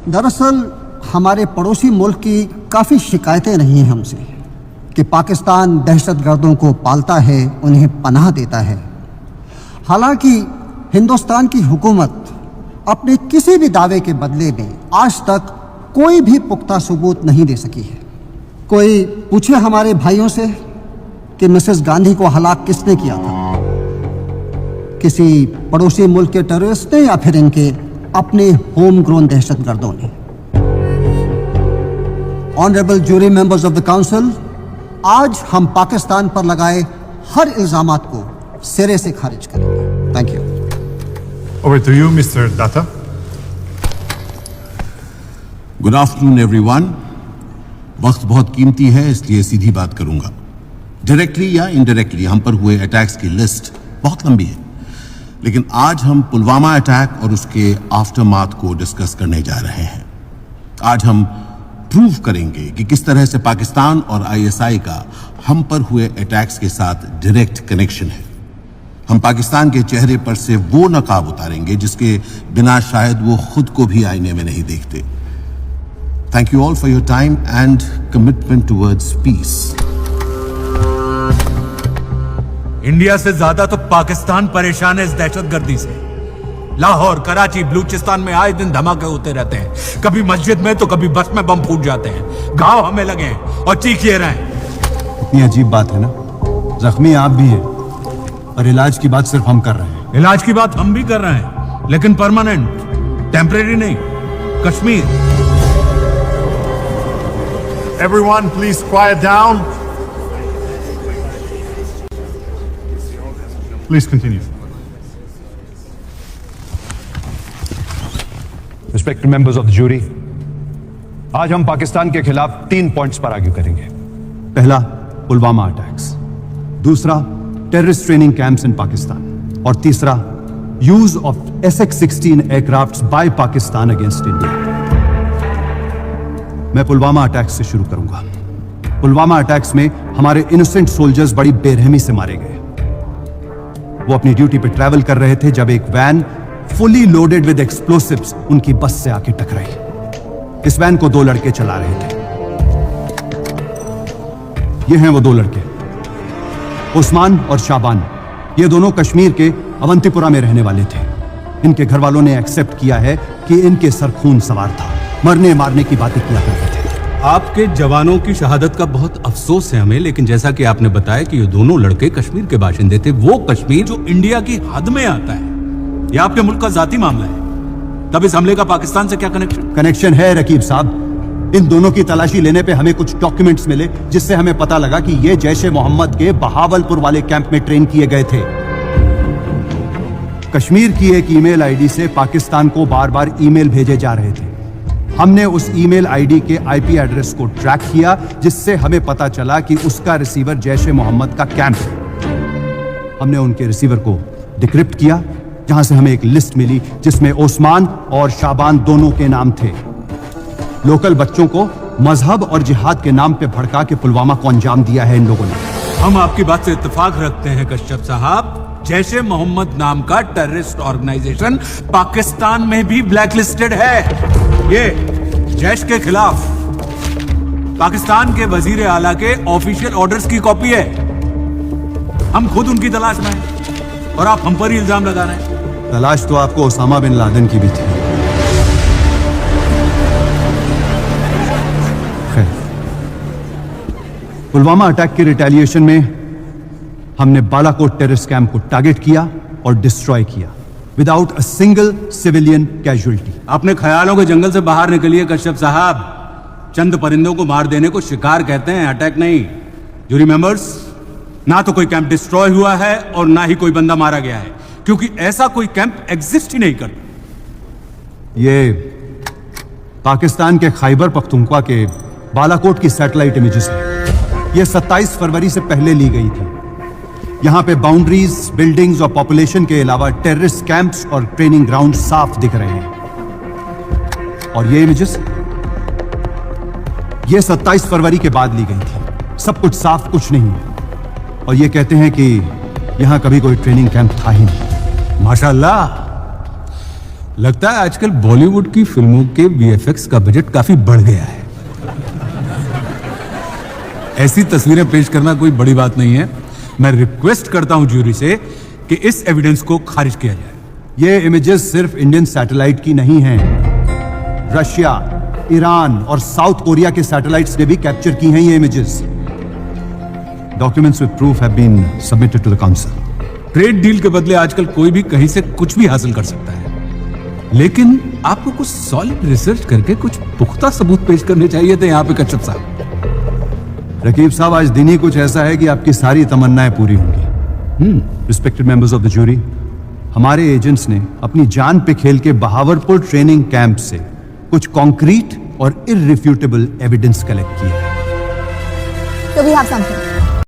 दरअसल हमारे पड़ोसी मुल्क की काफ़ी शिकायतें रही हैं हमसे कि पाकिस्तान दहशतगर्दों को पालता है, उन्हें पनाह देता है। हालांकि हिंदुस्तान की हुकूमत अपने किसी भी दावे के बदले में आज तक कोई भी पुख्ता सबूत नहीं दे सकी है। कोई पूछे हमारे भाइयों से कि मिसेस गांधी को हलाक किसने किया था, किसी पड़ोसी मुल्क के टेररिस्ट ने या फिर इनके अपने होम ग्रोन दहशतगर्दों ने। Honourable jury members of the council, आज हम पाकिस्तान पर लगाए हर इल्जामात को सिरे से खारिज करेंगे। Thank you. Over to you, Mr. Datta. Good afternoon everyone. वक्त बहुत कीमती है, इसलिए सीधी बात करूंगा। डायरेक्टली या इनडायरेक्टली हम पर हुए अटैक्स की लिस्ट बहुत लंबी है, लेकिन आज हम पुलवामा अटैक और उसके आफ्टरमाथ को डिस्कस करने जा रहे हैं। आज हम प्रूव करेंगे कि किस तरह से पाकिस्तान और आईएसआई का हम पर हुए अटैक्स के साथ डायरेक्ट कनेक्शन है। हम पाकिस्तान के चेहरे पर से वो नकाब उतारेंगे जिसके बिना शायद वो खुद को भी आईने में नहीं देखते। Thank you all for your time and commitment towards peace. India से ज्यादा तो पाकिस्तान परेशान है इस दहशतगर्दी से। लाहौर, कराची, बलूचिस्तान में आए दिन धमाके होते रहते हैं। कभी मस्जिद में तो कभी बस में बम फूट जाते हैं। घाव हमें लगे हैं और चीखिए रहे हैं। इतनी अजीब बात है ना, जख्मी आप भी हैं और इलाज की बात सिर्फ हम कर रहे हैं। इलाज की बात हम भी कर रहे हैं, लेकिन परमानेंट, टेम्परेरी नहीं। Kashmir. Everyone, please quiet down. Please continue. Respected members of the jury, आज हम पाकिस्तान के खिलाफ 3 पॉइंट्स पर आर्ग्यू करेंगे। पहला, पुलवामा अटैक्स। दूसरा, terrorist training camps in Pakistan. और तीसरा, use of SX-16 aircrafts by Pakistan against India. मैं पुलवामा अटैक्स से शुरू करूंगा। पुलवामा अटैक्स में हमारे इनोसेंट सोल्जर्स बड़ी बेरहमी से मारे गए। वो अपनी ड्यूटी पे ट्रैवल कर रहे थे जब एक van fully loaded with explosives उनकी बस से आके टकराई। इस वैन को 2 लड़के चला रहे थे। ये हैं वो 2 लड़के, उस्मान और शाबान। ये दोनों कश्मीर के अवंतीपुरा में रहने वाले थे। इनके घर वालों ने एक्सेप्ट किया है कि इनके सर खून सवार था, मरने मारने की बातें किया करते थे। आपके जवानों की शहादत का बहुत अफसोस है हमें, लेकिन जैसा कि आपने बताया कि ये दोनों लड़के कश्मीर के बाशिंदे थे, वो कश्मीर जो इंडिया की हद में आता है। यह आपके मुल्क का जाती मामला है, तब इस हमले का पाकिस्तान से क्या कनेक्शन? कनेक्शन है रकीब साहब। इन दोनों की तलाशी लेने पे हमें कुछ डॉक्यूमेंट्स मिले जिससे हमें पता लगा कि ये जैशे मोहम्मद के बहावलपुर वाले कैंप में ट्रेन किए गए थे। कश्मीर की एक ईमेल आईडी से पाकिस्तान को बार बार ईमेल भेजे जा रहे थे। हमने उस ईमेल आईडी के आईपी एड्रेस को ट्रैक किया, जिससे हमें पता चला कि उसका रिसीवर जैशे मोहम्मद का कैंप है। हमने उनके रिसीवर को डिक्रिप्ट किया, जहां से हमें एक लिस्ट मिली जिसमें ओस्मान और शाबान दोनों के नाम थे। लोकल बच्चों को मजहब और जिहाद के नाम पे भड़का के पुलवामा को अंजाम दिया है इन लोगों ने। हम आपकी बात से इत्तेफाक रखते हैं कश्यप साहब। जैशे मोहम्मद नाम का टेररिस्ट ऑर्गेनाइजेशन पाकिस्तान में भी ब्लैकलिस्टेड है। ये जैश के खिलाफ पाकिस्तान के वजीर आला के ऑफिशियल ऑर्डर्स की कॉपी है। हम खुद उनकी तलाश में हैं और आप हम पर ही इल्जाम लगा रहे हैं। तलाश तो आपको ओसामा बिन लादेन की भी थी। खैर, पुलवामा अटैक के रिटेलिएशन में हमने बालाकोट टेररिस्ट कैंप को टारगेट किया और डिस्ट्रॉय किया without a single civilian casualty. अपने ख्यालों के जंगल से बाहर निकलिए कश्यप साहब। चंद परिंदों को मार देने को शिकार कहते हैं, अटैक नहीं। जूरी मेंबर्स, ना तो कोई कैंप डिस्ट्रॉय हुआ है और ना ही कोई बंदा मारा गया है, क्योंकि ऐसा कोई कैंप एग्जिस्ट ही नहीं करता। ये पाकिस्तान के खैबर पख्तूनख्वा के बालाकोट की सैटेलाइट इमेजेस हैं। ये 27 फरवरी से पहले ली गई थी। यहां पे बाउंड्रीज, बिल्डिंग्स और पॉपुलेशन के अलावा टेररिस्ट कैंप्स और ट्रेनिंग ग्राउंड साफ दिख रहे हैं। और ये इमेजेस ये 27 फरवरी के बाद ली गई थी। सब कुछ साफ, कुछ नहीं है। और ये कहते हैं कि यहां कभी कोई ट्रेनिंग कैंप था ही नहीं। माशाल्लाह, लगता है आजकल बॉलीवुड की फिल्मों के वीएफएक्स का बजट काफी बढ़ गया है। ऐसी तस्वीरें पेश करना कोई बड़ी बात नहीं है। मैं रिक्वेस्ट करता हूं ज्यूरी से कि इस एविडेंस को खारिज किया जाए। ये इमेजेस सिर्फ इंडियन सैटेलाइट की नहीं हैं। रशिया, ईरान और साउथ कोरिया के सैटेलाइट्स ने भी कैप्चर की हैं ये images. Documents with proof have been submitted to the council. Trade deal के बदले आजकल कोई भी कहीं से कुछ भी हासिल कर सकता है, लेकिन आपको कुछ सॉलिड रिसर्च करके कुछ पुख्ता सबूत पेश करने चाहिए थे यहाँ पे कश्यप साहब। रकीब साहब, आज दिन ही कुछ ऐसा है कि आपकी सारी तमन्नाएं पूरी होंगी। Respected members of the jury, हमारे एजेंट्स ने अपनी जान पे खेल के बहावरपुर ट्रेनिंग कैंप से कुछ कॉन्क्रीट और इररिफ्यूटेबल एविडेंस कलेक्ट किया है। So we have something.